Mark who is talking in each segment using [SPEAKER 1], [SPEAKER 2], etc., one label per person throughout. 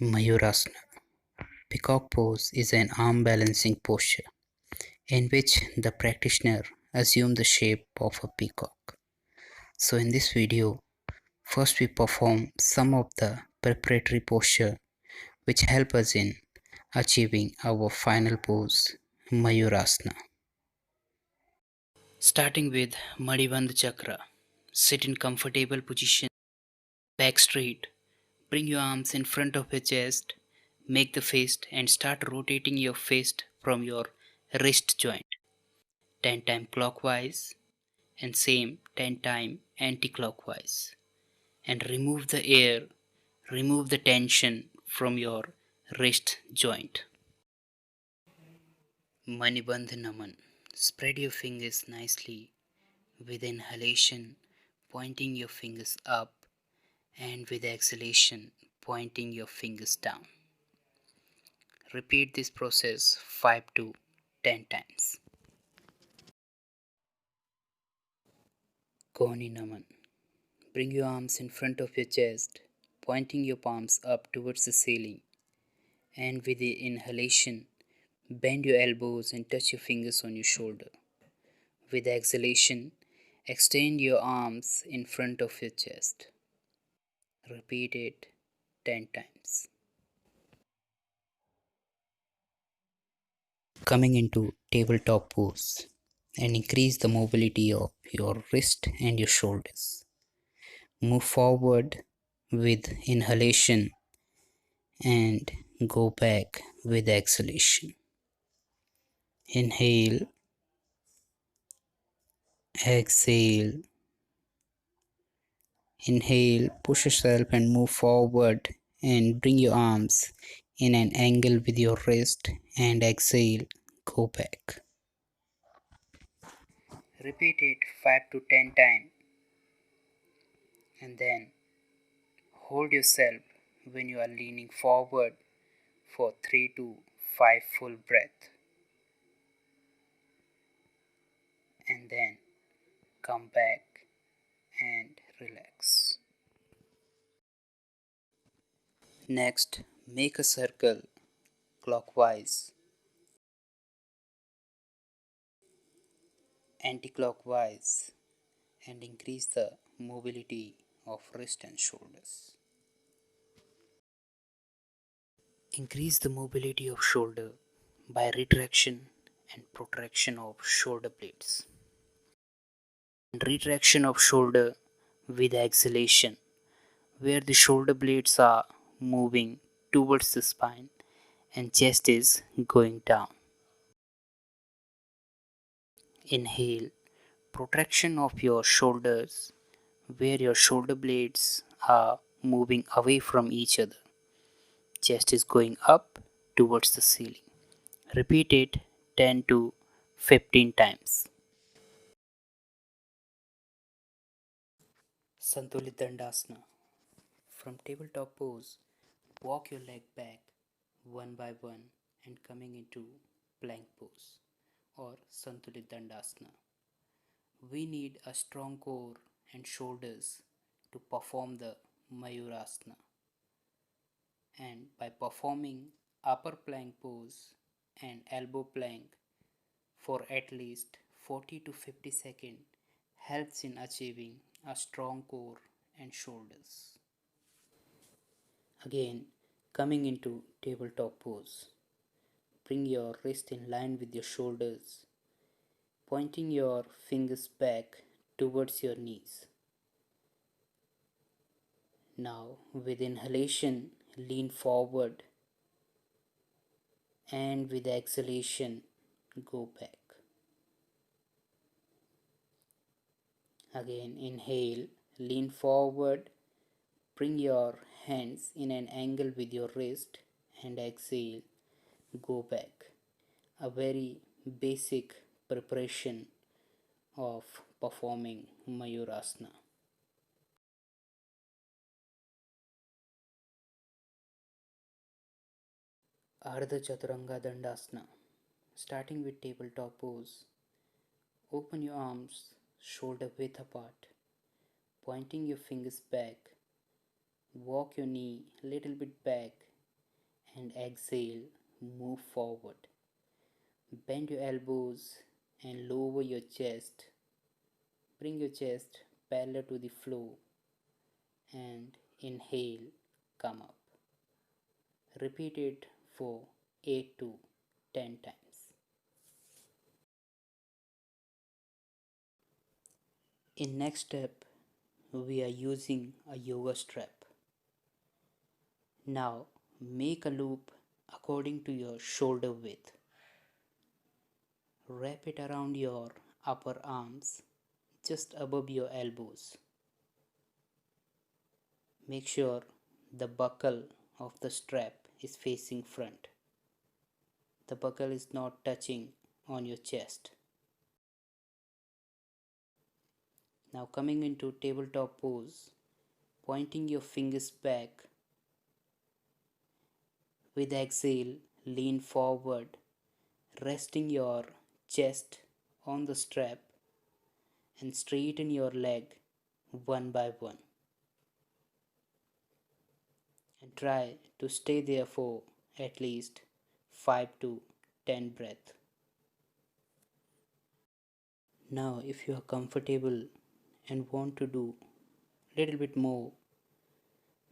[SPEAKER 1] Mayurasana. Peacock pose is an arm balancing posture in which the practitioner assumes the shape of a peacock. So in this video, first we perform some of the preparatory posture which help us in achieving our final pose, Mayurasana. Starting with Madhibandha Chakra. Sit in comfortable position, back straight. Bring your arms in front of your chest. Make the fist and start rotating your fist from your wrist joint 10 times clockwise and same 10 times anti-clockwise. And remove the tension from your wrist joint. Manibandh Naman. Spread your fingers nicely with inhalation, pointing your fingers up, and with exhalation, pointing your fingers down. Repeat this process 5 to 10 times. Koni Naman. Bring your arms in front of your chest, pointing your palms up towards the ceiling. And with the inhalation, bend your elbows and touch your fingers on your shoulder. With exhalation, extend your arms in front of your chest. Repeat it 10 times. Coming into tabletop pose and increase the mobility of your wrist and your shoulders. Move forward with inhalation and go back with exhalation. Inhale, exhale, inhale, push yourself and move forward and bring your arms in an angle with your wrist and exhale, go back. Repeat it 5 to 10 times and then hold yourself when you are leaning forward for 3 to 5 full breath and then come back and relax. Next, make a circle clockwise, anti-clockwise and increase the mobility of wrist and shoulders. Increase the mobility of shoulder by retraction and protraction of shoulder blades. And retraction of shoulder with exhalation, where the shoulder blades are moving towards the spine and chest is going down. Inhale, protraction of your shoulders, where your shoulder blades are moving away from each other. Chest is going up towards the ceiling. Repeat it 10 to 15 times. Santulit Dandasana. From tabletop pose, walk your leg back one by one and coming into plank pose or Santulit Dandasana. We need a strong core and shoulders to perform the Mayurasana. And by performing upper plank pose and elbow plank for at least 40 to 50 seconds helps in achieving a strong core and shoulders. Again, coming into tabletop pose. Bring your wrist in line with your shoulders, pointing your fingers back towards your knees. Now, with inhalation, lean forward and with exhalation, go back. Again, inhale, lean forward, bring your hands in an angle with your wrist and exhale, go back. A very basic preparation of performing Mayurasana. Ardha Chaturanga Dandasana. Starting with tabletop pose. Open your arms shoulder width apart, pointing your fingers back. Walk your knee a little bit back and exhale, move forward. Bend your elbows and lower your chest. Bring your chest parallel to the floor and inhale, come up. Repeat it for 8 to 10 times. In next step, we are using a yoga strap. Now make a loop according to your shoulder width. Wrap it around your upper arms just above your elbows. Make sure the buckle of the strap is facing front. The buckle is not touching on your chest. Now coming into tabletop pose, pointing your fingers back. With exhale, lean forward, resting your chest on the strap and straighten your leg one by one. And try to stay there for at least 5 to 10 breaths. Now if you are comfortable and want to do little bit more,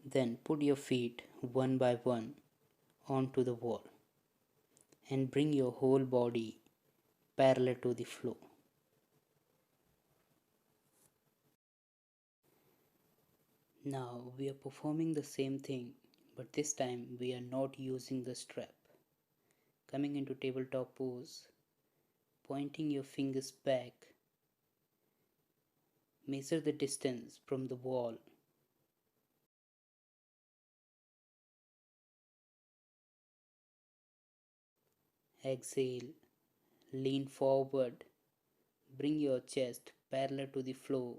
[SPEAKER 1] then put your feet one by one onto the wall and bring your whole body parallel to the floor. Now we are performing the same thing, but this time we are not using the strap. Coming into tabletop pose, pointing your fingers back, measure the distance from the wall. Exhale, lean forward, bring your chest parallel to the floor,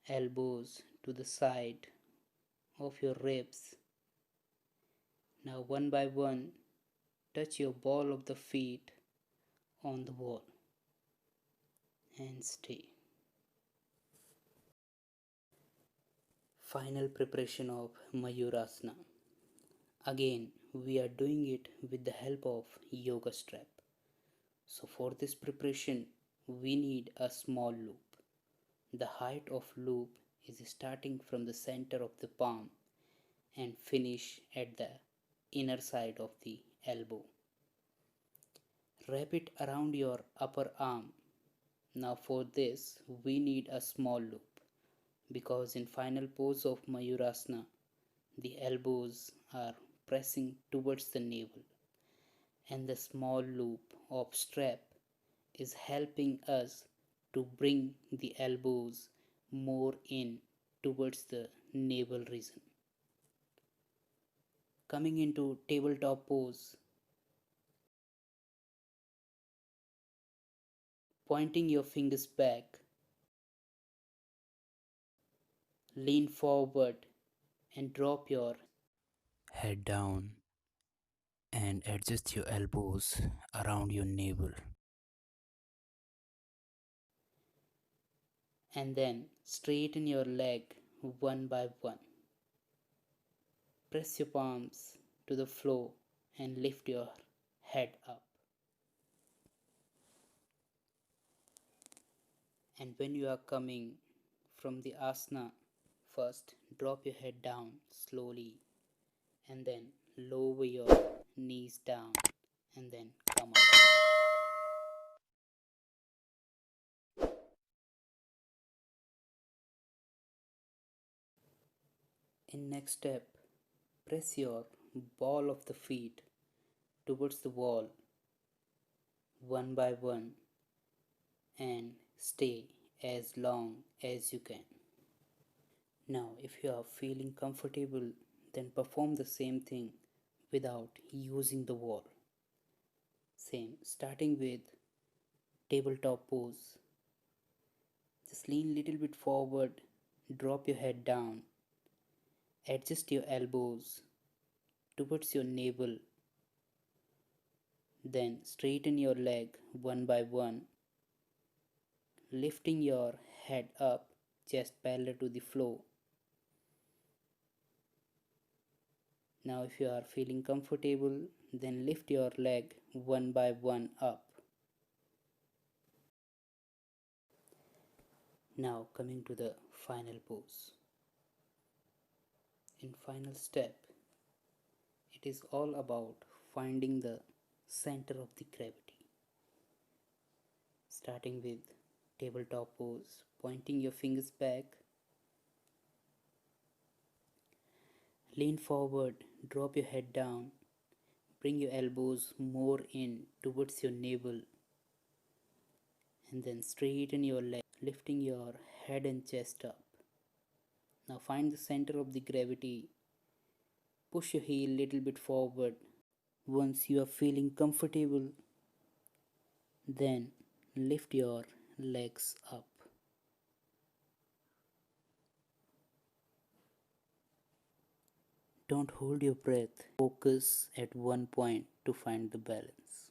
[SPEAKER 1] elbows to the side of your ribs. Now one by one, touch your ball of the feet on the wall and stay. Final preparation of Mayurasana. Again, we are doing it with the help of yoga strap. So for this preparation, we need a small loop. The height of loop is starting from the center of the palm and finish at the inner side of the elbow. Wrap it around your upper arm. Now for this, we need a small loop because in final pose of Mayurasana, the elbows are pressing towards the navel and the small loop of strap is helping us to bring the elbows more in towards the navel region. Coming into tabletop pose, pointing your fingers back, lean forward and drop your head down and adjust your elbows around your navel. And then straighten your leg one by one. Press your palms to the floor and lift your head up. And when you are coming from the asana, first drop your head down slowly and then lower your knees down and then come up. In next step, press your ball of the feet towards the wall one by one and stay as long as you can. Now, if you are feeling comfortable, then perform the same thing without using the wall. Same, starting with tabletop pose. Just lean little bit forward, drop your head down, adjust your elbows towards your navel, then straighten your leg one by one, lifting your head up, chest parallel to the floor. Now, if you are feeling comfortable, then lift your leg one by one up. Now, coming to the final pose. In final step, it is all about finding the center of the gravity. Starting with tabletop pose, pointing your fingers back, lean forward, drop your head down, bring your elbows more in towards your navel, and then straighten your leg, lifting your head and chest up. Now find the center of the gravity. Push your heel little bit forward. Once you are feeling comfortable, then lift your legs up. Don't hold your breath. Focus at one point to find the balance.